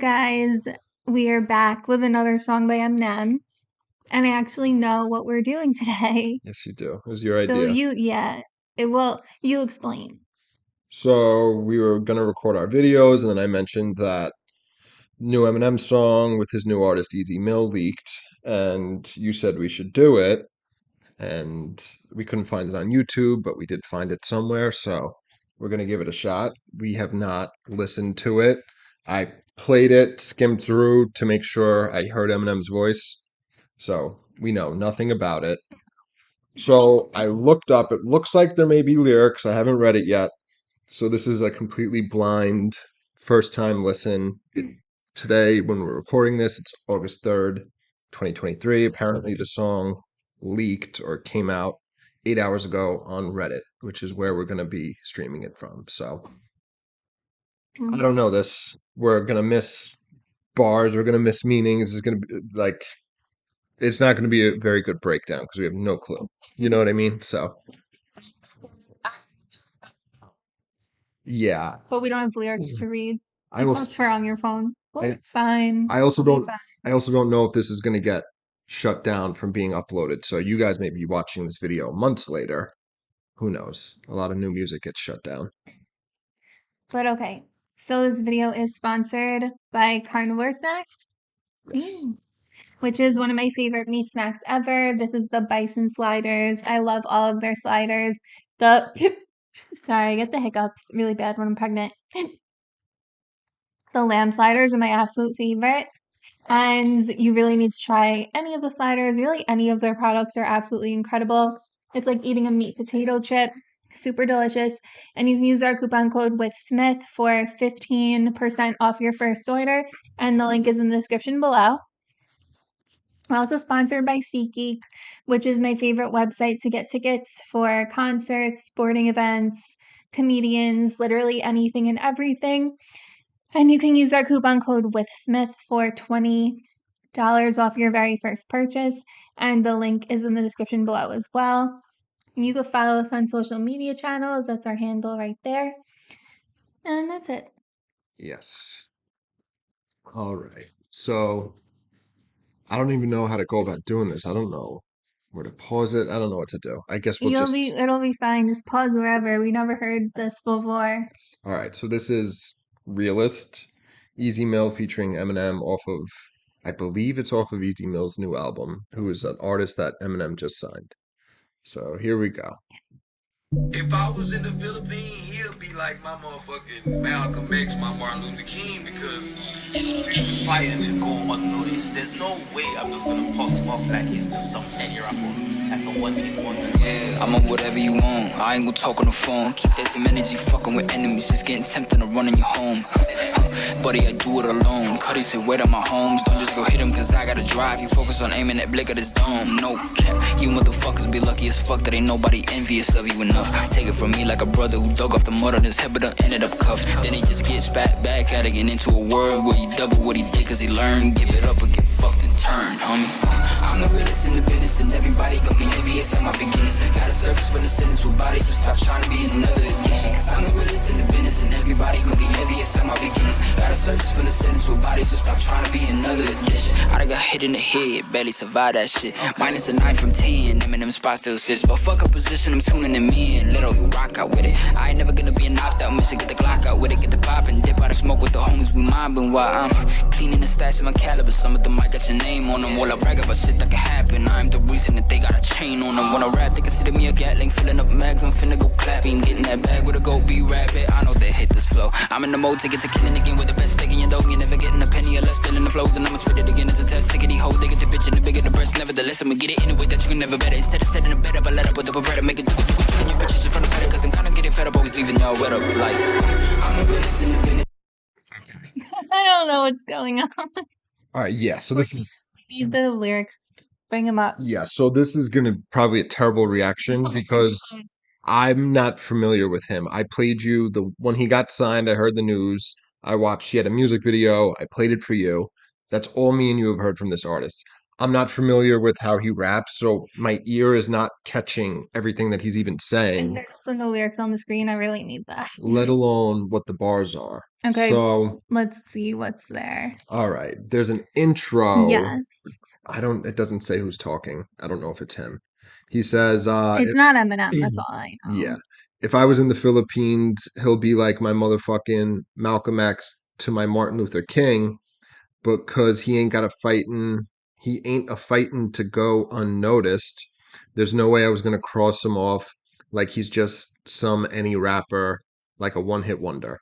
guys, we are back with another song by Eminem, and I actually know what we're doing today. Yes, you do. It was your So idea. you explain. So we were gonna record our videos, and then I mentioned that new Eminem song with his new artist Easy Mill leaked, and you said we should do it, and we couldn't find it on YouTube, but we did find it somewhere, so we're gonna give it a shot. We have not listened to it. I played it, skimmed through to make sure I heard Eminem's voice, so we know nothing about it. So I looked up, it looks like there may be lyrics. I haven't read it yet. So this is a completely blind first time listen. Today, when we're recording this, it's August 3rd, 2023. Apparently, the song leaked or came out 8 hours ago on Reddit, which is where we're going to be streaming it from. So I don't know this. We're going to miss bars. We're going to miss meanings. It's going to be like, it's not going to be a very good breakdown because we have no clue. You know what I mean? So yeah. But we don't have lyrics to read. I It's will. not fair on your phone. I, It's fine. I also It'll be don't fine. I also don't know if this is going to get shut down from being uploaded. So you guys may be watching this video months later. Who knows? A lot of new music gets shut down. But okay. So this video is sponsored by Carnivore Snacks. Yes. Which is one of my favorite meat snacks ever. This is the bison sliders. I love all of their sliders. The sorry, I get the hiccups really bad when I'm pregnant. The lamb sliders are my absolute favorite. And you really need to try any of the sliders. Really, any of their products are absolutely incredible. It's like eating a meat potato chip. Super delicious. And you can use our coupon code with Smith for 15% off your first order. And the link is in the description below. We're also sponsored by SeatGeek, which is my favorite website to get tickets for concerts, sporting events, comedians, literally anything and everything. And you can use our coupon code with Smith for $20 off your very first purchase. And the link is in the description below as well. And you can follow us on social media channels. That's our handle right there. And that's it. Yes. All right. So I don't even know how to go about doing this. I don't know where to pause it. I don't know what to do. I guess we'll just. It'll be fine. Just pause wherever. We never heard this before. All right. So this is Realest, Easy Mill featuring Eminem off of, I believe it's off of Easy Mill's new album, who is an artist that Eminem just signed. So here we go. If I was in the Philippines, he'll be like my motherfucking Malcolm X, my Martin Luther King, because It's fighting to go unnoticed. There's no way I'm just gonna post him off like he's just some any rapper, like a one-hit wonder. Yeah, I'm on whatever you want. I ain't gonna talk on the phone. Keep that same energy fucking with enemies. It's getting tempting to run in your home. Buddy, I do it alone. Cuddy said, wait at my homes. Don't just go hit him, cause I gotta drive. You focus on aiming that blick at his dome. No cap. You motherfuckers be lucky as fuck that ain't nobody envious of you enough. Take it from me like a brother who dug off the mud on his head but done ended up cuffed. Then he just gets back at it, get into a world where you double what he did cause he learned. Give it up or get fucked and turn, homie. I'm the realest in the business and everybody gon' be envious at my beginnings. Got a service for the sentence with bodies, so stop trying to be another addiction. Cause I'm the realest in the business and everybody gon' be envious at my beginnings. Got a service for the sentence with bodies, so stop trying to be another addition. I done got hit in the head, barely survived that shit. Minus a 9 from 10, Eminem spot still sits. But fuck a position, I'm tuning them in. Little you rock out with it. I ain't never gonna be a knocked out mission. Get the Glock out with it, get the pop and dip out of smoke with the homies we mobbing while I'm cleaning the stash of my caliber. Some of them might got your name on them. While I brag about shit that can happen, I'm the reason that they got a chain on them. When I rap, they consider me a gatling, filling up mags. I'm finna go clapping, getting that bag with a go be rabbit. I know they hate this flow. I'm in the mode to get to killing again with the best stick in your dough. You never getting a penny or less, still in the flows, and I'ma spit it again. It's a test, sick of these hoes. They get the bitch and the bigger the breast. Nevertheless, I'ma get it in a way that you can never better. Instead of setting a bed up, I let up with the bread. Make it do and your bitches in front of better, cause I'm kinda getting fed up, always leaving y'all wet up. Like, I'm a realist in the business. I don't know what's going on. All right. Yeah. So this is. We need the lyrics. Bring them up. Yeah. So this is gonna probably a terrible reaction because I'm not familiar with him. I played you the when he got signed. I heard the news. I watched. He had a music video. I played it for you. That's all me and you have heard from this artist. I'm not familiar with how he raps, so my ear is not catching everything that he's even And saying, there's also no lyrics on the screen. I really need that. let alone what the bars are. Okay, So, let's see what's there. all right, there's an intro. Yes. It doesn't say who's talking. I don't know if it's him. He says, It's not Eminem, that's all I yeah, know. if I was in the Philippines, he'll be like my motherfucking Malcolm X to my Martin Luther King, because he ain't a fighting to go unnoticed. There's no way I was gonna cross him off like he's just some any rapper, like a one-hit wonder.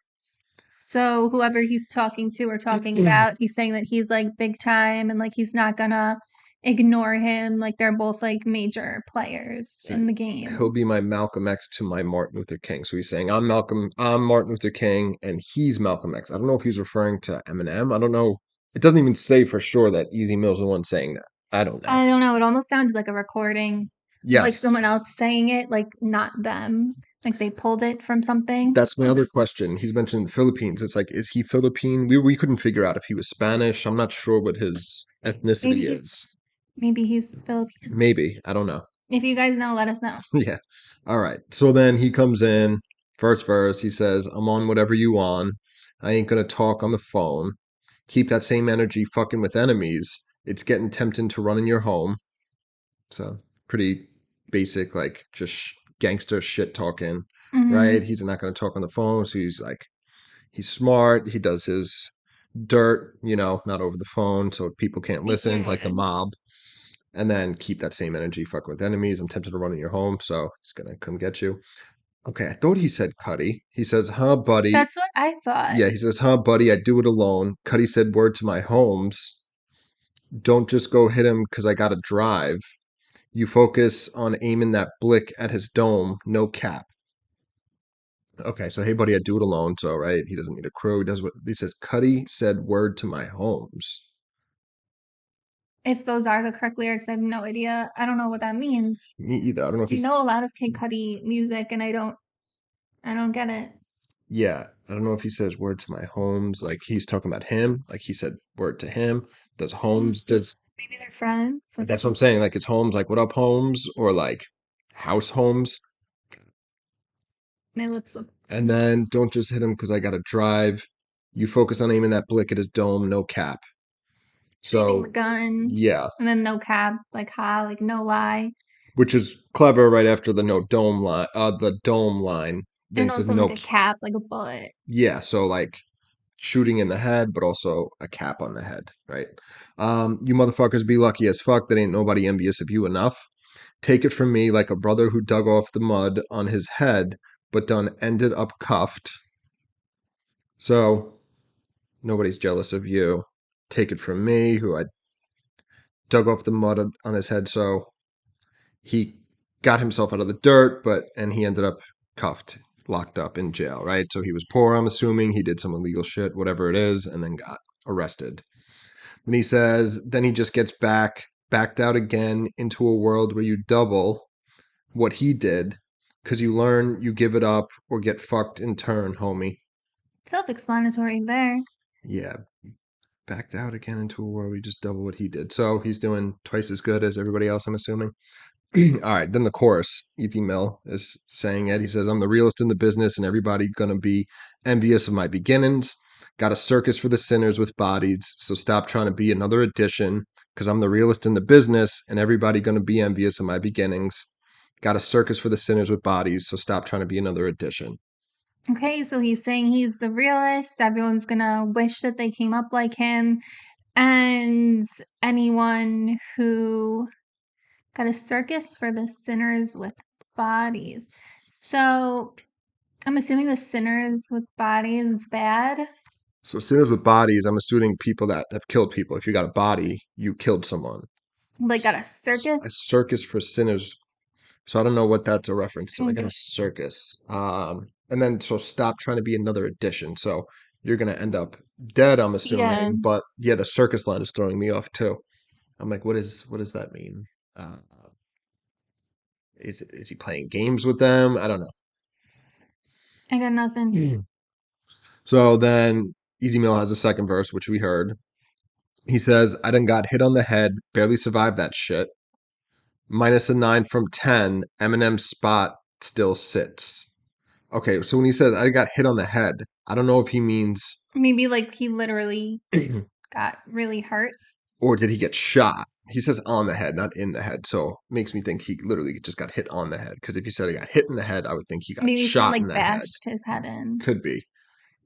So whoever he's talking to or talking about, he's saying that he's like big time and like he's not gonna ignore him. Like they're both like major players So in the he'll game. be my Malcolm X to my Martin Luther King. So he's saying I'm Martin Luther King, and he's Malcolm X. I don't know if he's referring to Eminem. I don't know. It doesn't even say for sure that Easy Mill's the one saying that. I don't know. I don't know. It almost sounded like a recording of like Yes, someone else saying it, like not them. Like they pulled it from something. that's my other question. He's mentioned the Philippines. It's like, is he Philippine? We couldn't figure out if he was Spanish. I'm not sure what his Maybe ethnicity he's is. maybe he's Filipino. Maybe. I don't know. If you guys know, let us know. Yeah. All right. So then he comes in, first verse, he says, I'm on whatever you on. I ain't gonna talk on the phone. Keep that same energy fucking with enemies. It's getting tempting to run in your home. So pretty basic, like just gangster shit talking, right? Hmm. He's not gonna talk on the phone, so he's smart, he does his dirt, not over the phone, so people can't listen, like the mob. And then keep that same energy fucking with enemies. I'm tempted to run in your home, so he's gonna come get you. Okay, I thought he said Cuddy. He says, huh, buddy. That's what I thought. Yeah, he says, huh, buddy, I do it alone. Cuddy said, word to my homes. Don't just go hit him because I gotta drive. You focus on aiming that blick at his dome, no cap. Okay, so hey, buddy, I do it alone. So, right, he doesn't need a crew. He does what he says. Cuddy said, word to my homes. If those are the correct lyrics, I have no idea. I don't know what that means. Me either. I don't know if I he's know a lot of Kid Cudi music and I don't get it. Yeah, I don't know if he says word to my homes, like he's talking about him, like he said word to him. Does Holmes does Maybe they're friends. That's what I'm saying, like it's Holmes, like what up Holmes, or like house Holmes. My lips look And then don't just hit him because I gotta drive. You focus on aiming that blick at his dome, no cap. shading the So gun. yeah, And then no cab, like ha, like no lie. which is clever right after the no dome line, the dome line. Then And he says also like no, a cap, like a bullet. yeah, so like shooting in the head, but also a cap on the head, right? You motherfuckers be lucky as fuck that ain't nobody envious of you enough. Take it from me like a brother who dug off the mud on his head, but done ended up cuffed. So nobody's jealous of you. Take it from me, who I dug off the mud on his head, so he got himself out of the dirt, and he ended up cuffed, locked up in jail, right? So he was poor, I'm assuming. He did some illegal shit, whatever it is, and then got arrested. And he says, then he just gets backed out again into a world where you double what he did, because you learn you give it up or get fucked in turn, homie. Self-explanatory there. Yeah, backed out again into a world where you just double what he did. So he's doing twice as good as everybody else, I'm assuming. All right, then the chorus, Easy Mill is saying it. He says, I'm the realest in the business, and everybody gonna be envious of my beginnings. Got a circus for the sinners with bodies, so stop trying to be another addition, because I'm the realest in the business, and everybody gonna be envious of my beginnings. Got a circus for the sinners with bodies, so stop trying to be another addition. Okay, so he's saying he's the realist. Everyone's gonna wish that they came up like him. And anyone who got a circus for the sinners with bodies. So I'm assuming the sinners with bodies is bad. So sinners with bodies, I'm assuming people that have killed people. If you got a body, you killed someone. Like got a A circus. circus for sinners. So I don't know what that's a reference to. Like Kind in a of. circus. And then so stop trying to be another addition. So you're gonna end up dead, I'm Yeah. assuming. But yeah, the circus line is throwing me off too. I'm like, what does that mean? Uh, is he playing games with them? I don't know. I got nothing. So then Easy Mill has a second verse, which we heard. He says, I done got hit on the head, barely survived that shit. Minus a 9 from 10, Eminem's spot still sits. Okay, so when he says, I got hit on the head, I don't know if he means, Maybe like he literally got really hurt. or did he get shot? He says on the head, not in the head. So makes me think he literally just got hit on the head. Because if he said he got hit in the head, I would think he got Maybe someone shot in like the head. bashed his head in. Could be.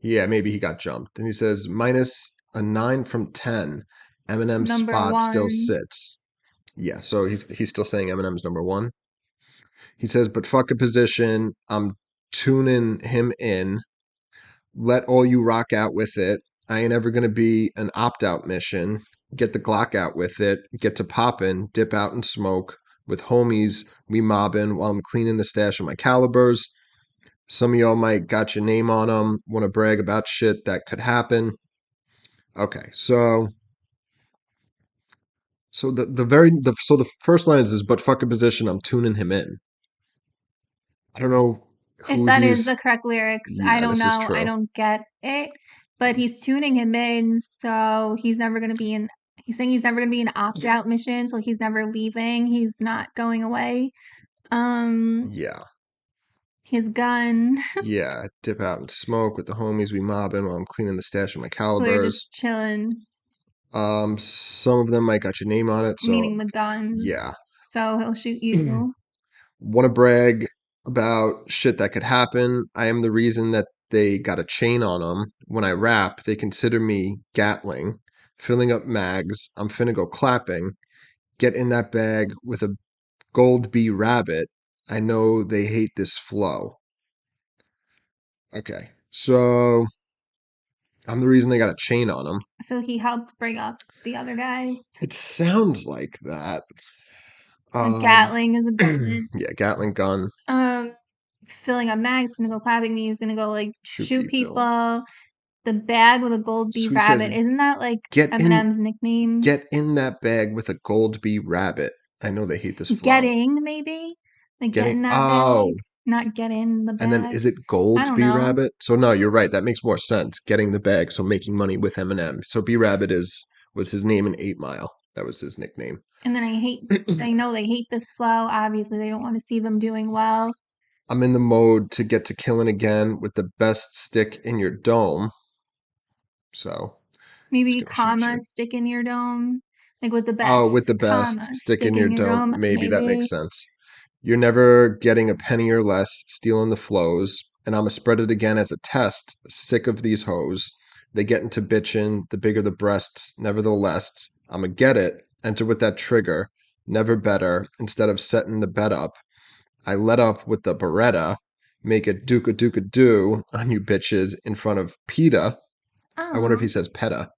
Yeah, maybe he got jumped. And he says minus a 9 from 10. Eminem's Number spot still one. sits. Yeah, so he's still saying Eminem's number one. He says, but fuck a position. I'm tuning him in. Let all you rock out with it. I ain't ever gonna be an opt out mission. Get the Glock out with it. Get to poppin'. Dip out and smoke. With homies, we mobbin' while I'm cleaning the stash of my calibers. Some of y'all might got your name on them. Want to brag about shit that could happen. Okay, so the first line is but fuck a position. I'm tuning him in. I don't know If who that is he's. the correct lyrics, I Yeah, don't this is know. I true. don't get it. But he's tuning him in, so he's never going to be in. He's saying he's never going to be an opt out mission, so he's never leaving. He's not going away. Um, Yeah, his gun. yeah. Dip out and smoke with the homies. We mobbing while I'm cleaning the stash of my So they're calibers. just chilling, Some of them might got your name on it. So meaning the yeah, guns. So he'll shoot you. want to brag about shit that could happen. I am the reason that they got a chain on them. When I rap, they consider me Gatling, filling up mags. I'm finna go clapping. Get in that bag with a gold bee rabbit. I know they hate this flow. Okay, so I'm the reason they got a chain on them. So he helps bring up the other guys. It sounds like that. A Gatling is a gun. Yeah, Gatling gun, Um, filling up mags, gonna go clapping me. He's gonna go like shoot shoot people. people. The bag with a gold bee So he says, rabbit. Isn't that like "Get in, Eminem's nickname? get in that bag with a gold bee rabbit." I know they hate this flow. Getting, maybe? Like get Getting in that bag, oh, not get in the and then bag. is it I gold don't bee know. rabbit? So no, you're right. That makes more sense. Getting the bag, so making money with Eminem. So B Rabbit is was his name in 8 Mile. That was his nickname. And then I know they hate this flow. Obviously, they don't want to see them doing well. I'm in the mode to get to killing again with the best stick in your dome. So it's Maybe gonna shoot comma you. stick in your dome. Like with the Oh, with best, the best comma, stick in stick your in your dome. dome, Maybe that maybe. makes sense. You're never getting a penny or less, stealing the flows, and I'ma spread it again as a test. Sick of these hoes. They get into bitchin', the bigger the breasts, nevertheless. I'ma get it, enter with that trigger, never better. Instead of setting the bet up, I let up with the Beretta, make it duka on you bitches in front of PETA. I wonder if he Oh, says PETA.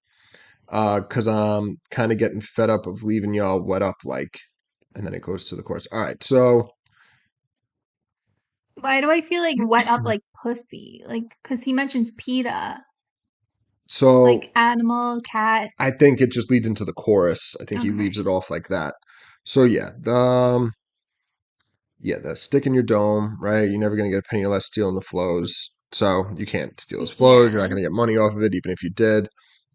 Cause I'm kind of getting fed up of leaving y'all wet up like, and then it goes to the chorus. All right, so why do I feel like wet up like pussy? Like, because he mentions PETA, so like animal, cat. I think it just leads into the chorus. I think he Okay. leaves it off like that. So yeah, the stick in your dome, right? You're never gonna get a penny or less stealing the flows. So you can't steal his flows. You're not Yeah, gonna get money off of it, even if you did.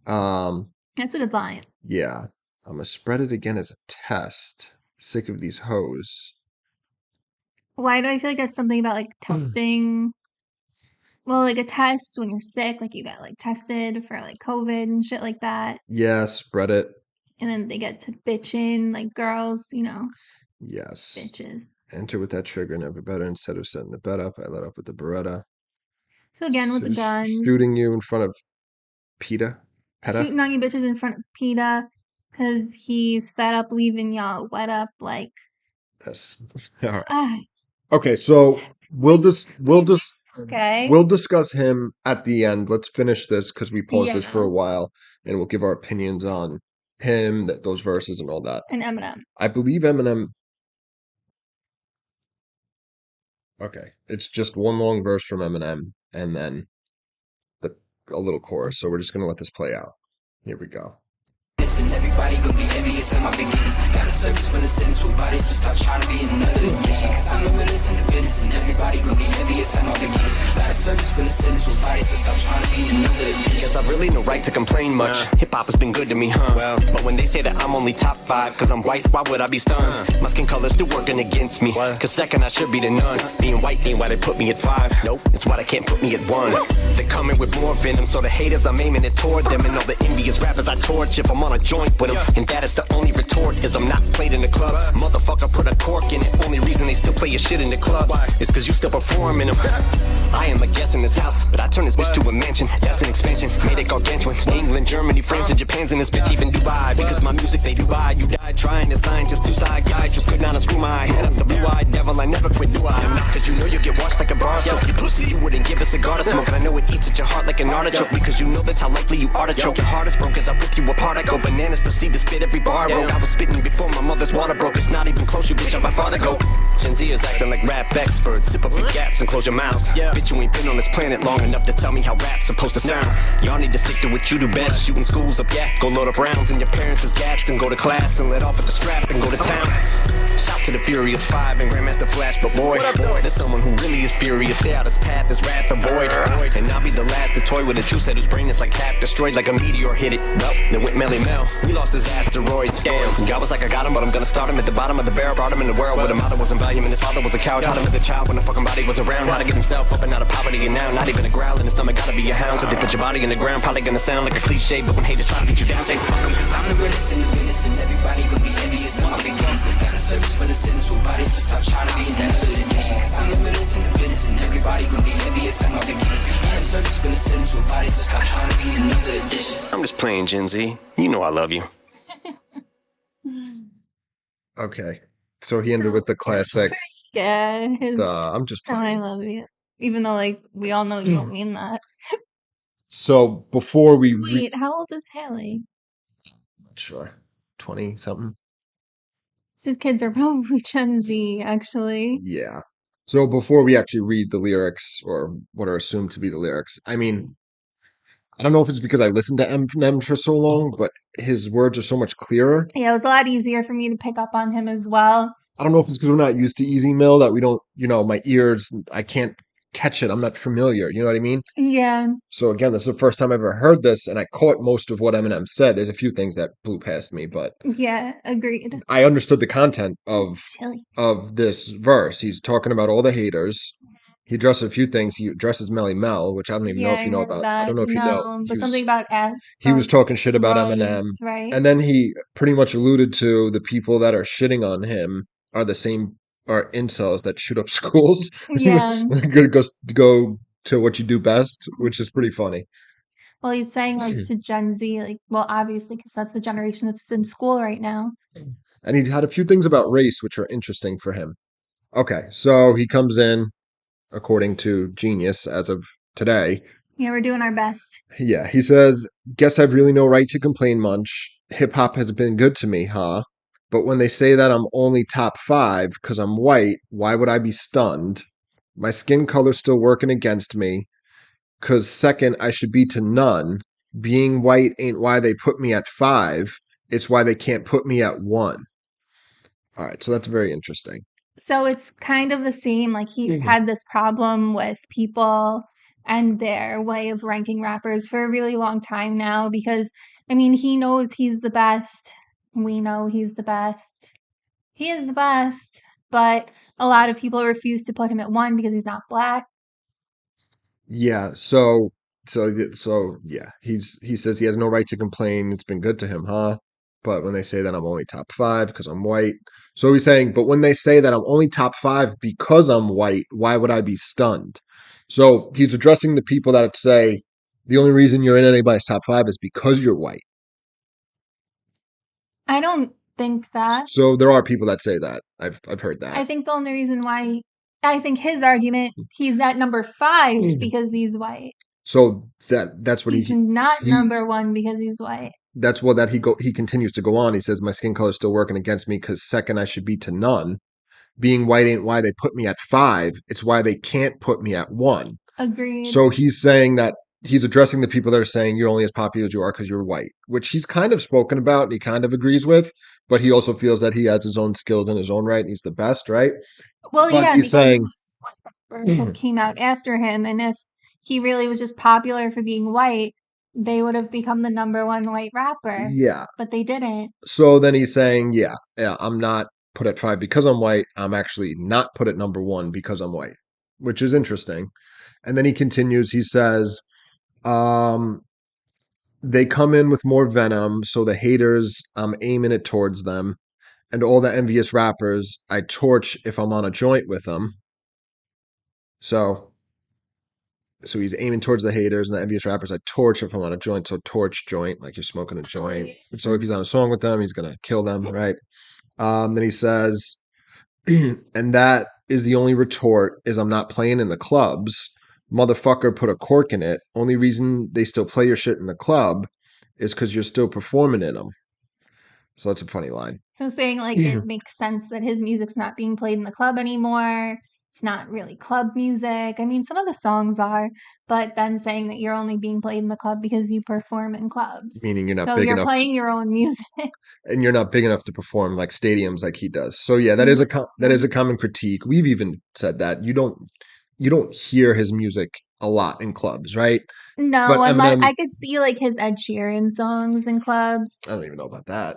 Um, that's a good line. yeah, I'm gonna spread it again as a test. Sick of these hoes. Why do I feel like that's something about like testing? Well, like a test when you're sick, like you get like tested for like COVID and shit like that. Yeah, spread it. And then they get to bitching, like girls, Yes. bitches. Enter with that trigger, never better. Instead of setting the bet up, I let up with the Beretta. So again, with So the just guns, shooting you in front of PETA. PETA. shooting on you bitches in front of PETA because he's fed up leaving y'all wet up. Like, Yes. All right. ah, Okay, so okay. we'll discuss him at the end. Let's finish this because we paused this for Yeah. a while, and we'll give our opinions on him, those verses, and all that. And Eminem. I believe Eminem. Okay, it's just one long verse from Eminem, and then the, a little chorus. So we're just gonna let this play out. Here we go. This medicine. Everybody gonna be envious of my beginnings. Got a service for the sinners with bodies, so stop trying to be another addiction. Cause I'm the realest in the business, and everybody gonna be envious of my beginnings. Got a service for the sinners with bodies, so stop trying to be another addiction. Guess I've really no right to complain much. Hip-hop has been good to me, huh? Well, but when they say that I'm only top 5 cause I'm white, why would I be stunned? My skin color's still working against me. Cause second I should be the none. Being white ain't why they put me at 5. Nope, it's why they can't put me at 1. They're coming with more venom, so the haters I'm aiming it toward them. And all the envious rappers I torch if I'm on a joint with them. And that is the only retort, is I'm not played in the clubs. Motherfucker put a cork in it. Only reason they still play your shit in the club is cause you still perform in them. I am a guest in this house, but I turn this bitch to a mansion. That's an expansion, made it gargantuan. England, Germany, France, and Japan's in this bitch, even Dubai. Because my music they do buy. You died trying to sign just 2 side guy. Just could not unscrew my head up the blue-eyed devil. I never quit, do I? Cause you know you get washed like a bar soap. You pussy, you wouldn't give a cigar to smoke. And I know it eats at your heart like an artichoke. Because you know that's how likely you are to choke. Your heart is broke as I rip you apart. I go bananas, proceed to spit every bar I wrote. I was spitting before my mother's water broke. It's not even close, you bitch, how my father go. Gen Z is acting like rap experts. Sip up your gaps and close your mouths. Bitch, you ain't been on this planet long enough to tell me how rap's supposed to sound. Y'all need to stick to what you do best. Shooting schools up, go load up rounds in your parents' gats and go to class and let off at the strap and go to town. Shout to the Furious 5 and Grandmaster Flash, but boy, there's someone who really is furious. Stay out his path, his wrath avoid. And I'll be the last to toy with a true set whose brain is like half destroyed, like a meteor hit it. Well, then went Melly Mel. We lost his asteroids. Damn, God was like, I got him, but I'm gonna start him at the bottom of the barrel. Brought him in the world where the mother wasn't value and his father was a coward. Taught him as a child when the fucking body was around. How to get himself up and out of poverty, and now not even a growl in his stomach. Gotta be a hound, so they put your body in the ground. Probably gonna sound like a cliche, but when haters try to get you down, say fuck them. Cause I'm the realest in the business, and everybody gonna be envious of my beginnings. Got a service for the sinners with bodies, so stop trying to be another addiction. Cause I'm the realest in the business, and everybody gonna be envious of my beginnings. Got a service for the sinners with bodies, so stop trying to be another addiction. I'm just playing, Gen Z. You know I love you. Okay. So he ended with the classic. Yeah, I'm just oh, I playing. love you. Even though, like, we all know you don't mean that. So before we Wait, how old is Haley? not sure, 20 something. His kids are probably Gen Z, actually. Yeah. So before we actually read the lyrics or what are assumed to be the lyrics, I mean, I don't know if it's because I listened to Eminem for so long, but his words are so much clearer. Yeah, it was a lot easier for me to pick up on him as well. I don't know if it's because we're not used to Easy Mill that we don't, my ears, I can't catch it. I'm not familiar. You know what I mean? Yeah, So again, this is the first time I've ever heard this, and I caught most of what Eminem said. There's a few things that blew past me, but yeah, agreed. I understood the content Chilly. of this verse. He's talking about all the haters. He addresses a few things. He addresses Melly Mel, which I don't even know Yeah, if I you know heard about. I that. don't know if you know. No, but something about He was talking shit about Eminem, roids, right? and then he pretty much alluded to the people that are shitting on him are the same are incels that shoot up schools. Yeah. Go to what you do best, which is pretty funny. Well, he's saying like to Gen Z, like, well, obviously, because that's the generation that's in school right now. And he had a few things about race which are interesting for him. Okay, so he comes in, according to Genius, as of today. Yeah, we're doing our best. Yeah, he says, guess I've really no right to complain much. Hip hop has been good to me, huh? But when they say that I'm only top 5 because I'm white, why would I be stunned? My skin color's still working against me. Because second, I should be to none. Being white ain't why they put me at 5. It's why they can't put me at 1. All right, so that's very interesting. So it's kind of the same. Like he's had this problem with people and their way of ranking rappers for a really long time now because, I mean, he knows he's the best. We know he's the best. He is the best. But a lot of people refuse to put him at 1 because he's not black. Yeah, so yeah, he says he has no right to complain. It's been good to him, huh? But when they say that I'm only top 5 because I'm white, so he's saying, but when they say that I'm only top 5 because I'm white, why would I be stunned? So he's addressing the people that say the only reason you're in anybody's top 5 is because you're white. I don't think that. So there are people that say that. I've heard that. I think the only reason why, I think his argument, he's at number 5 because he's white. So that's what He's not number 1 because he's white. That's what that he continues to go on. He says my skin color is still working against me because second I should be to none. Being white ain't why they put me at 5. It's why they can't put me at 1. Agreed. So he's saying that he's addressing the people that are saying you're only as popular as you are because you're white, which he's kind of spoken about and he kind of agrees with, but he also feels that he has his own skills in his own right and he's the best, right? Well, But yeah, he's because saying, rappers have came out after him, and if he really was just popular for being white, they would have become the number one white rapper, yeah. but they didn't. So then he's saying, yeah, I'm not put at 5 because I'm white. I'm actually not put at number 1 because I'm white, which is interesting. And then he continues, he says, um, they come in with more venom, so the haters, I'm aiming it towards them. And all the envious rappers, I torch if I'm on a joint with them. So, so he's aiming towards the haters and the envious rappers. I torch if I'm on a joint. So torch joint, like you're smoking a joint. So if he's on a song with them, he's gonna kill them, right? Then he says, and that is the only retort is I'm not playing in the clubs. Motherfucker put a cork in it. Only reason they still play your shit in the club is because you're still performing in them. So that's a funny line. So saying like it makes sense that his music's not being played in the club anymore. It's not really club music. I mean, some of the songs are, but then saying that you're only being played in the club because you perform in clubs. Meaning you're not So big you're enough playing your own music. and you're not big enough to perform like stadiums like he does. So yeah, that is that is a common critique. We've even said that you don't hear his music a lot in clubs, right? No, But unless Eminem, I could see like his Ed Sheeran songs in clubs. I don't even know about that.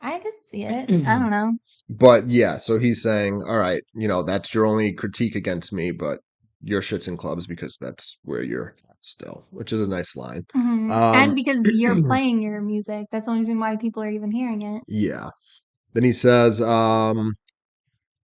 I could see it. I don't know. But yeah, so he's saying, all right, that's your only critique against me, but your shit's in clubs because that's where you're at still, which is a nice line. And Um, because you're playing your music, that's the only reason why people are even hearing it. yeah. Then he says, I'm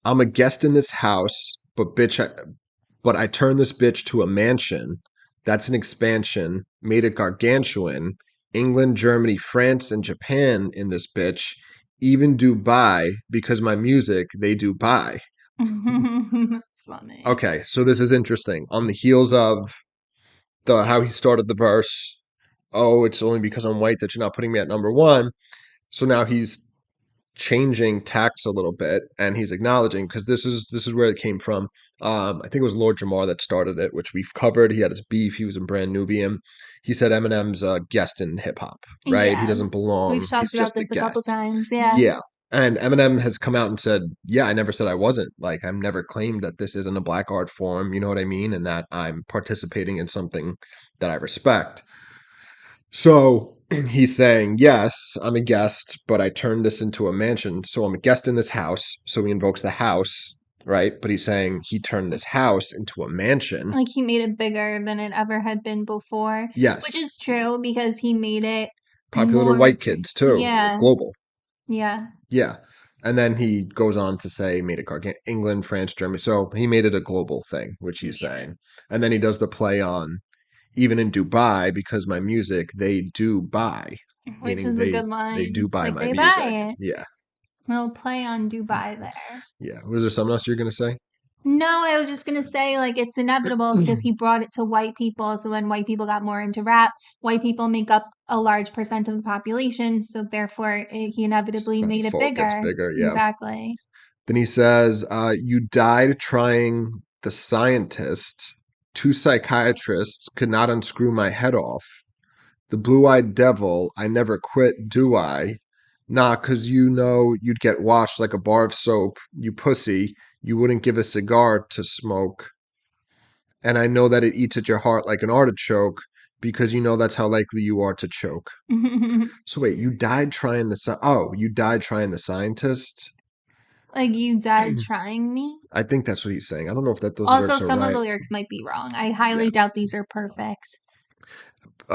a guest in this house, but I turned this bitch to a mansion. That's an expansion, made it gargantuan. England, Germany, France, and Japan in this bitch. Even Dubai, because my music, they do buy. That's funny. Okay, so this is interesting. On the heels of the how he started the verse, oh, it's only because I'm white that you're not putting me at number 1. So now he's changing tax a little bit and he's acknowledging because this is where it came from. I think it was Lord Jamar that started it, which we've covered. He had his beef. He was in Brand Nubian. He said Eminem's a guest in hip hop, right? He Yeah. doesn't We've belong. He's talked about just a this a couple guest. times. Yeah. Yeah. And Eminem has come out and said, yeah, I never said I wasn't. Like, I've never claimed that this isn't a black art form. You know what I mean? And that I'm participating in something that I respect. So he's saying, yes, I'm a guest, but I turned this into a mansion. So I'm a guest in this house. So he invokes the house, right? But he's saying he turned this house into a mansion. Like he made it bigger than it ever had been before, which Yes. is true because he made it Popular to more. white kids too, Yeah. global. Yeah. Yeah. And then he goes on to say, made it England, France, Germany. So he made it a global thing, which he's saying. And then he does the play on even in Dubai because my music they do buy, Which meaning is a good they line. do buy Like my they buy music. it. Yeah. We'll play on Dubai there. Yeah. Was there something else you're going to say? No, I was just gonna say, like, it's inevitable because he brought it to white people. So then white people got more into rap. White people make up a large percent of the population. So therefore, he inevitably By made it default gets bigger. bigger. Yeah. Exactly. Then he says, you died trying the scientist. 2 psychiatrists could not unscrew my head off. The blue-eyed devil, I never quit, do I? Nah, 'cause you know you'd get washed like a bar of soap. You pussy, you wouldn't give a cigar to smoke. And I know that it eats at your heart like an artichoke because you know that's how likely you are to choke. So wait, you died trying the scientist? Like, you died trying me. I think that's what he's saying. I don't know if those Also, lyrics are some of the right. lyrics might be wrong. I Yeah. highly doubt these are perfect.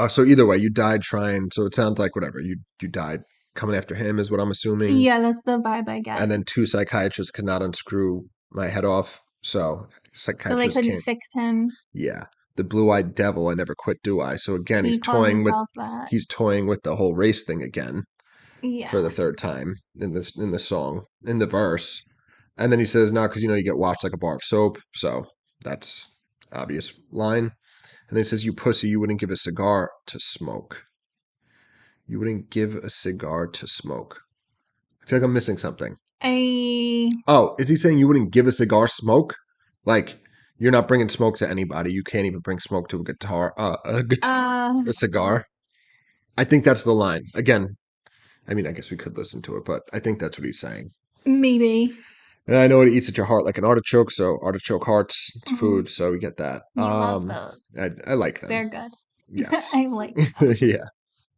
So either way, you died trying. So it sounds like whatever you died coming after him is what I'm assuming. Yeah, that's the vibe I get. And then 2 psychiatrists could not unscrew my head off. So So they psychiatrists couldn't can't. fix him. Yeah, the blue-eyed devil, I never quit, do I? So again, He calls himself that. he's toying with the whole race thing again for Yeah. the third time in this song in the verse. And then he says, "No, because you know you get washed like a bar of soap." So that's obvious line. And then he says, "You pussy, you wouldn't give a cigar to smoke. You wouldn't give a cigar to smoke." I feel like I'm missing something. I Oh, is he saying you wouldn't give a cigar smoke? Like You're not bringing smoke to anybody. You can't even bring smoke to a guitar, a cigar. I think that's the line. Again, I mean, I guess we could listen to it, but I think that's what he's saying. Maybe. And I know it eats at your heart like an artichoke, so artichoke hearts, it's Mhm. food, so we get that. You love those. I like them. They're good. Yes. I like them. Yeah.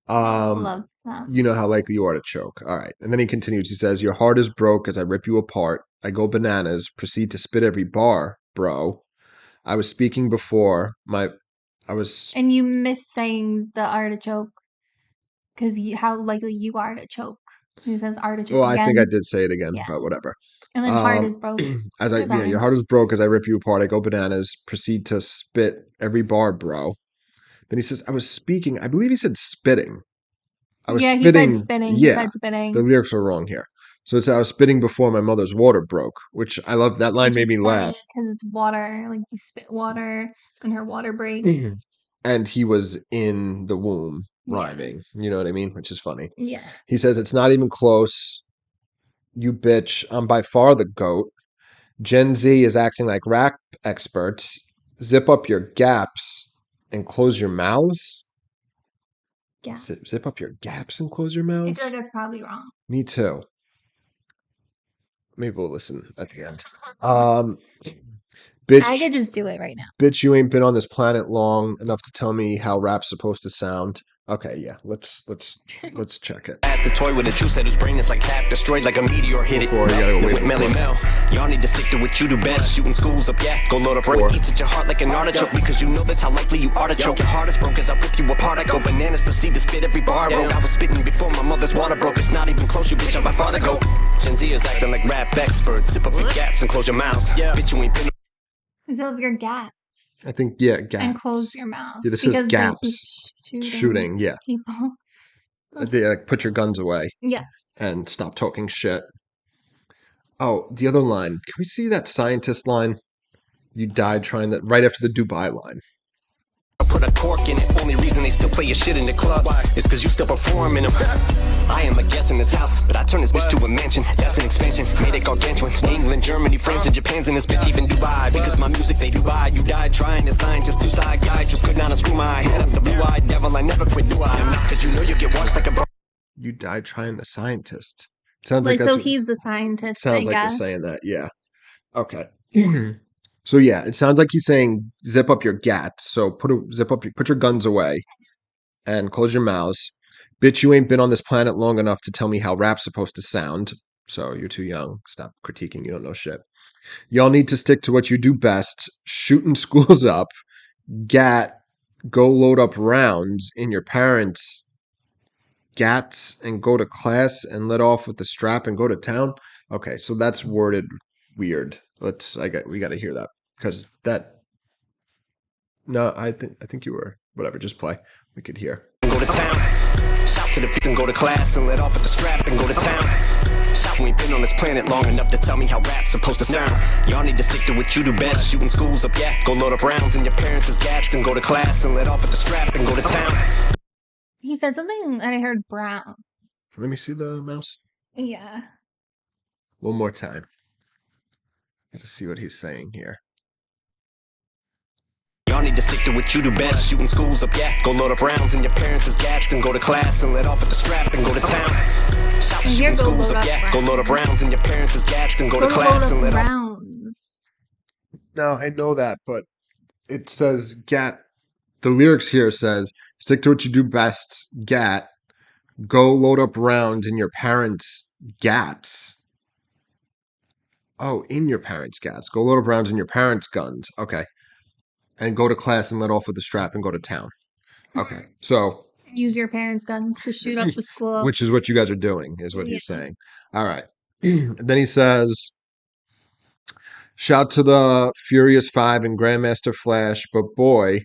Love them. You know how likely you are to choke. All right. And then he continues. He says, "Your heart is broke as I rip you apart. I go bananas, proceed to spit every bar, bro. I was speaking before I was And you miss saying the artichoke because how likely you are to choke. He says artichoke well, I think I again. did say it again, Yeah. but whatever. And then heart is broke. It Your rhymes. heart is broke as I rip you apart. I go bananas, proceed to spit every bar, bro. Then he says, I was speaking. I believe he said spitting. I was Yeah, he said spitting. spinning. He Yeah, said the spinning, lyrics are wrong here. So it's I was spitting before my mother's water broke, which I love. That line which made is me funny laugh. because it's water. Like you spit water and her water breaks. Mhm. And he was in the womb Yeah. rhyming. You know what I mean? Which is funny. Yeah. He says, it's not even close. You bitch. I'm by far the GOAT. Gen Z is acting like rap experts. Zip up your gaps and close your mouths. Yeah. Zip up your gaps and close your I mouths. feel like that's probably wrong. Me too. Maybe we'll listen at the end. I Bitch, could just do it right now. bitch, you ain't been on this planet long enough to tell me how rap's supposed to sound. Okay, yeah, let's check it. Ask the toy with a juice that his brain is like half destroyed, like a meteor hit it. Before, you gotta go With wait Melly before. Mel, y'all need to stick to what you do best. Shooting schools up, yeah. Go load up right. Eats at your heart like an artichoke, because you know that's how likely you are to choke. Your heart is broke as I rip you apart. I go bananas, proceed to spit every bar. Broke. I was spitting before my mother's water broke. It's not even close, you bitch. I'm by far the go. Gen Z is acting like rap experts. Zip up your gaps and close your mouths. Yeah, bitch, you ain't been. Zip your gaps I think gaps. and close your mouth. Yeah, this is because they keep gaps. shooting Shooting, yeah. people. Like, put your guns away Yes. and stop talking shit. Oh, the other line. Can we see that scientist line? You died trying that right after the Dubai line. I put a cork in it. Only reason they still play your shit in the club is because you still perform in them. I am a guest in this house, but I turn this bitch to a mansion. That's an expansion, made it gargantuan. England, Germany, France, and Japan's in this bitch, even Dubai. Because my music they do buy. You died trying to scientist, two side guy. Just could not unscrew my head up the blue-eyed devil. I never quit, do I? Because you know you get washed like a bro. You died trying the scientist. Sounds Like, like so that's he's the scientist, sounds I like they're guess. saying that. Yeah. Okay. So yeah, it sounds like he's saying zip up your gats. So put your guns away and close your mouths. Bitch, you ain't been on this planet long enough to tell me how rap's supposed to sound. So you're too young. Stop critiquing. You don't know shit. Y'all need to stick to what you do best. Shooting schools up. Gat. Go load up rounds in your parents' gats and go to class and let off with the strap and go to town. Okay, so that's worded weird. We got to hear that because that. No, I think you were whatever. Just play. We could hear. Go to town. Shout to the feet and go to class and let off with the strap and go to town. Shout, we ain't been on this planet long enough to tell me how rap's supposed to sound. Y'all need to stick to what you do best. Shooting schools up, yeah. Go load up rounds in your parents' gats and go to class and let off with the strap and go to town. He said something and I heard brown. Let me see the mouse Yeah. one more time. Got to see what he's saying here. Y'all need to stick to what you do best. Shooting schools up, yeah. Go load up rounds in your parents' gats and go to class and let off with the strap and go to town. Shout, And here, shooting go schools load up, up yeah. Go load up rounds. rounds in your parents' gats and go to Go class load and up let off. rounds. No, I know that, but it says gat. The lyrics here says stick to what you do best. Gat. Go load up rounds in your parents' gats. Oh, in your parents' gats. Go load up rounds in your parents' guns. Okay. And go to class and let off with the strap and go to town. Okay. So, Use your parents' guns to shoot up the school. which is what you guys are doing, is what Yeah. he's saying. All right. And then he says, shout to the Furious Five and Grandmaster Flash, but boy,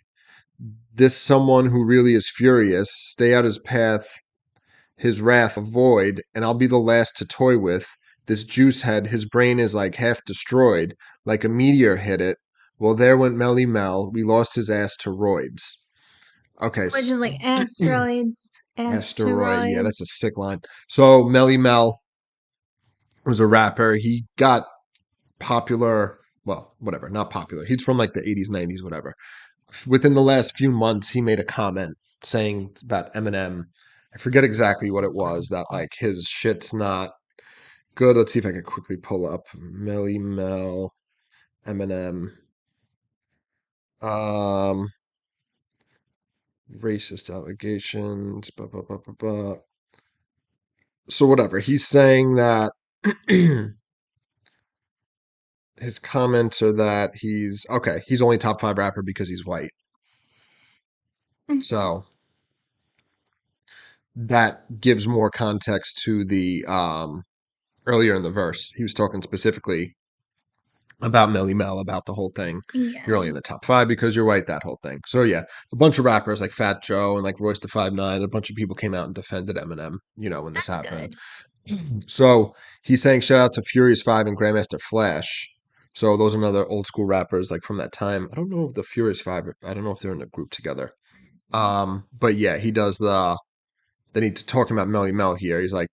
this someone who really is furious. Stay out his path, his wrath avoid, and I'll be the last to toy with. This juice head, his brain is like half destroyed, like a meteor hit it. Well, there went Melly Mel. We lost his ass to roids. Okay. Which is like asteroids. Asteroid. Yeah, that's a sick line. So Melly Mel was a rapper. He got popular well, whatever, not popular. He's from like the 80s, 90s, whatever. Within the last few months, he made a comment saying about Eminem. I forget exactly what it was, that like his shit's not good. Let's see if I can quickly pull up Melly Mel, Eminem. Um, Racist allegations, blah, blah, blah, blah, blah. So whatever, he's saying that his comments are that he's only top 5 rapper because he's white. So that gives more context to the earlier in the verse. He was talking specifically about Melly Mel, about the whole thing. Yeah. You're only in the top 5 because you're white, that whole thing. So yeah, a bunch of rappers like Fat Joe and like Royce the 5'9", a bunch of people came out and defended Eminem, when this That's happened. good. So he's saying shout out to Furious 5 and Grandmaster Flash. So those are another old school rappers like from that time. I don't know if the Furious 5, I don't know if they're in a group together. But yeah, he does then he's talking about Melly Mel here. He's like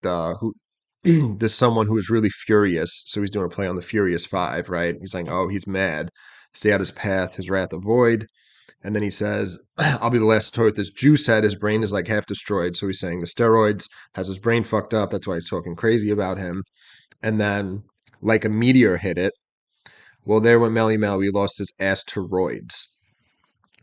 there's someone who is really furious. So he's doing a play on the Furious 5, right? He's saying, oh, he's mad. Stay out his path, his wrath avoid. And then he says, I'll be the last to toy with this juice head. His brain is like half destroyed. So he's saying the steroids has his brain fucked up. That's why he's talking crazy about him. And then, like a meteor hit it. Well, there went Melly Mel. We lost his asteroids.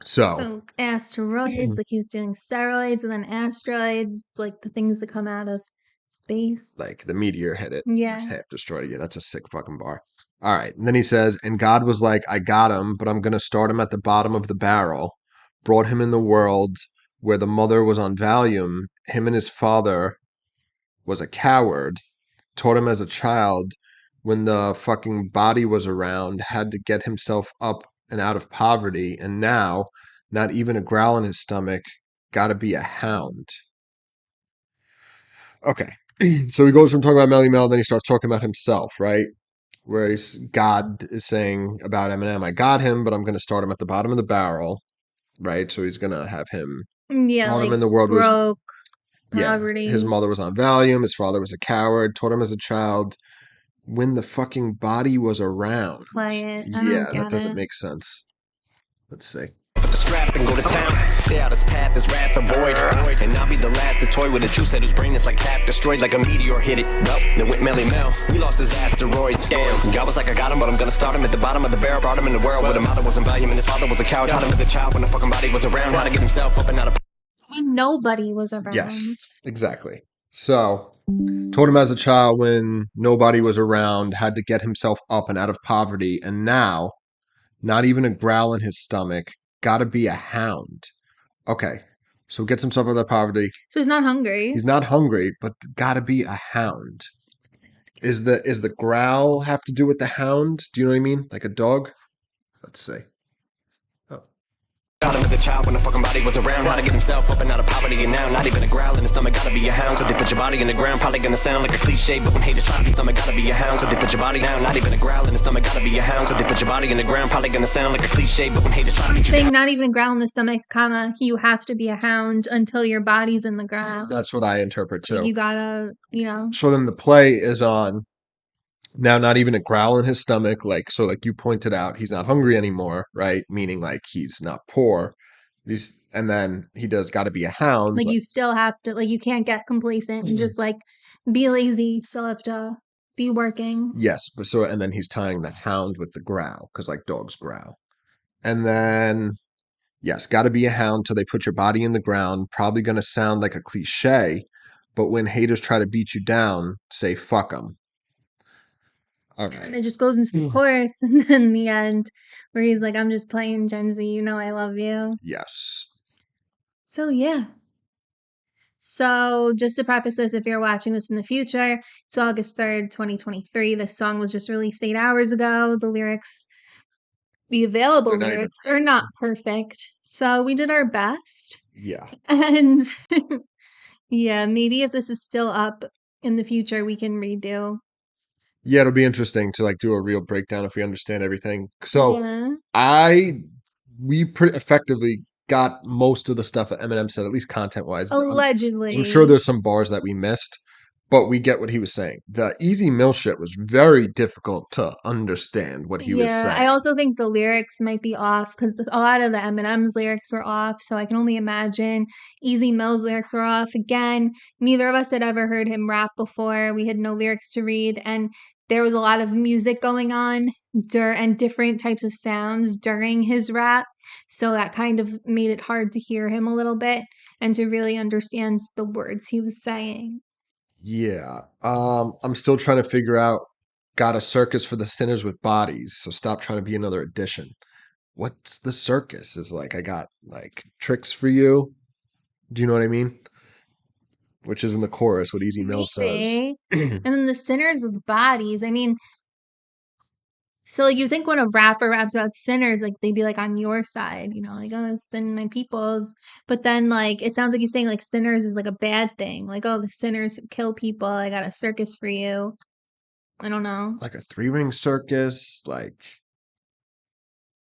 So Asteroids, like he was doing steroids, and then asteroids, like the things that come out of space. like the meteor hit it, Yeah. half destroyed it. Yeah, that's a sick fucking bar. All right. And then he says, and God was like, I got him, but I'm going to start him at the bottom of the barrel. Brought him in the world where the mother was on Valium. Him and his father was a coward. Taught him as a child when the fucking body was around, had to get himself up and out of poverty. And now, not even a growl in his stomach, gotta be a hound. Okay. So he goes from talking about Melly Mel, then he starts talking about himself, right? Where God is saying about Eminem, I got him, but I'm going to start him at the bottom of the barrel, right? So he's going to have him, Yeah, brought like him in the world was, broke, yeah, poverty. his mother was on Valium, his father was a coward, taught him as a child when the fucking body was around. Play it. I Yeah, don't that get doesn't it. make sense. Let's see. Put the strap and go to town. Stay out his path, his wrath avoid. And I'll be the last to toy with a juice head whose brain is like half destroyed, like a meteor hit it. Well, then went Melly Mel. We lost his asteroids. Damn. God was like, I got him, but I'm gonna start him at the bottom of the barrel. Brought him in the world where the mother wasn't Valium and his father was a coward. Taught him as a child when the fucking body was around how to get himself up and out of. When nobody was around. Yes, exactly. So, told him as a child when nobody was around, had to get himself up and out of poverty, and now, not even a growl in his stomach, gotta be a hound. Okay, so gets himself out of poverty. So he's not hungry. He's not hungry, but gotta be a hound. Is the growl have to do with the hound? Do you know what I mean? Like a dog? Let's see. Oh. Taught him as a child when the fucking body was around how to get himself up and out of poverty. And now, not even a growl in his stomach, gotta be a hound. So they put your body in the ground, probably gonna sound like a cliche, but when haters try to get stomach, gotta be a hound. So they put your body down, not even a growl in his stomach, gotta be a hound. So they put your body in the ground, probably gonna sound like a cliche, but when haters try to get you Saying down. not even a growl in the stomach, comma, you have to be a hound until your body's in the ground. That's what I interpret too. You gotta, So then the play is on now, not even a growl in his stomach. Like you pointed out, he's not hungry anymore, right? Meaning like he's not poor. And then he does got to be a hound. like you still have to, like you can't get complacent and just like be lazy. You still have to be working. Yes, but and then he's tying the hound with the growl because like dogs growl. And then yes, got to be a hound till they put your body in the ground. Probably going to sound like a cliche, but when haters try to beat you down, say fuck them. And Okay. it just goes into the chorus and then the end where he's like, I'm just playing Gen Z, I love you. Yes. So yeah. So just to preface this, if you're watching this in the future, it's August 3rd, 2023. This song was just released 8 hours ago. The available They're not even lyrics are not perfect. So we did our best. Yeah. And yeah, maybe if this is still up in the future, we can redo. Yeah, it'll be interesting to like do a real breakdown if we understand everything. So Yeah. we pretty effectively got most of the stuff that Eminem said, at least content wise. I'm sure Allegedly. there's some bars that we missed, but we get what he was saying. The Easy Mill shit was very difficult to understand what he was Yeah, saying. I also think the lyrics might be off because a lot of the Eminem's lyrics were off. So I can only imagine Easy Mill's lyrics were off. Again, neither of us had ever heard him rap before. We had no lyrics to read, and there was a lot of music going on and different types of sounds during his rap. So that kind of made it hard to hear him a little bit and to really understand the words he was saying. Yeah. I'm still trying to figure out got a circus for the sinners with bodies, so stop trying to be another addition. What's the circus? Is like I got like tricks for you. Do you know what I mean? Which is in the chorus, what Easy Mill says. Maybe. And then the sinners with bodies. I mean, so like you think when a rapper raps about sinners, like they'd be like on your side, you know, like oh sin my peoples. But then like it sounds like he's saying like sinners is like a bad thing. Like, oh the sinners who kill people, I got a circus for you. I don't know. Like a three-ring circus, like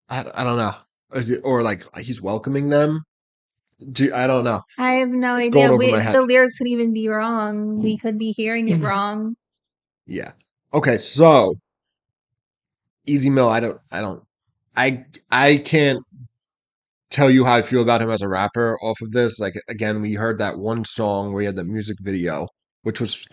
I don't know. Is it or like he's welcoming them? I don't know. I have no It's going idea. over my head. The lyrics could even be wrong. We could be hearing it wrong. Yeah. Okay, so Easy Mill, I can't tell you how I feel about him as a rapper off of this. Like again, we heard that one song where he had the music video, which was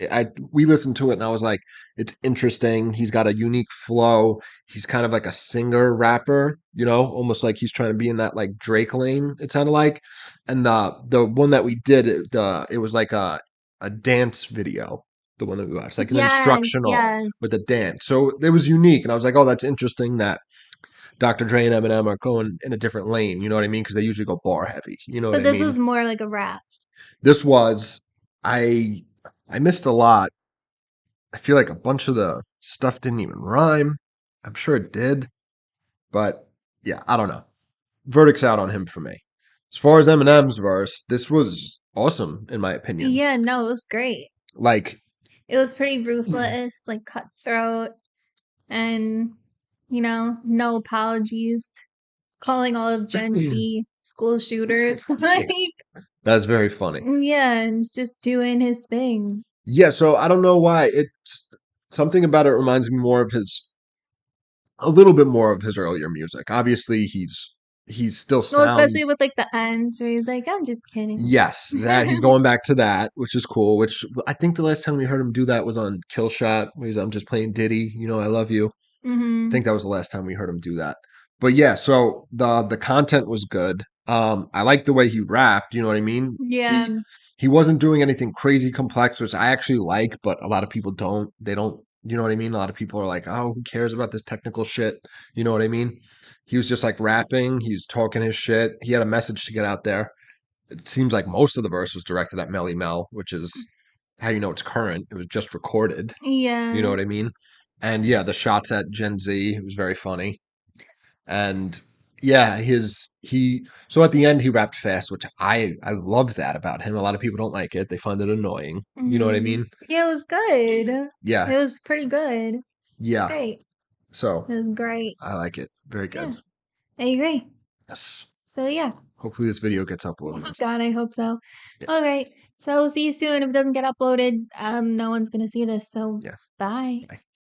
we listened to it and I was like, it's interesting. He's got a unique flow. He's kind of like a singer rapper, you know, almost like he's trying to be in that like Drake lane, it sounded like. And the one that we did, it was like a dance video. The one that we watched, like an Yes, instructional yes. with a dance. So it was unique. And I was like, oh, that's interesting that Dr. Dre and Eminem are going in a different lane. You know what I mean? Because they usually go bar heavy. You know what But I this mean? was more like a rap. This was I I missed a lot. I feel like a bunch of the stuff didn't even rhyme. I'm sure it did, but yeah, I don't know. Verdict's out on him for me. As far as Eminem's verse, this was awesome in my opinion. Yeah, no, it was great. Like It was pretty ruthless, like cutthroat, and you know, no apologies. Calling all of Gen Z school shooters. Like, that's very funny. yeah, and it's just doing his thing. Yeah, so I don't know why it's something about it reminds me more of his a little bit more of his earlier music. Obviously, he's still Well, especially sounds with like the end where he's like, I'm just kidding. yes, that he's going back to that, which is cool. Which I think the last time we heard him do that was on Kill Shot, where he's I'm just playing Diddy, you know, I love you. I Hmm. think that was the last time we heard him do that. But yeah, so the content was good. I like the way he rapped. You know what I mean? Yeah. He wasn't doing anything crazy complex, which I actually like, but a lot of people don't. They don't. You know what I mean? A lot of people are like, "Oh, who cares about this technical shit?" You know what I mean? He was just like rapping. He's talking his shit. He had a message to get out there. It seems like most of the verse was directed at Melly Mel, which is how you know it's current. It was just recorded. You know Yeah. what I mean? And yeah, the shots at Gen Z, it was very funny. And yeah, he so at the end he rapped fast, which I love that about him. A lot of people don't like it. They find it annoying. You know what I Hmm. mean? Yeah, it was good. It Yeah. was pretty good. It's Yeah. great. So It was great. I like it. Very Yeah, good. I agree. Yes. So yeah. Hopefully this video gets Oh uploaded. God, I hope so. Yeah. All right. So we'll see you soon. If it doesn't get uploaded, no one's gonna see this. So Yeah. bye. Bye.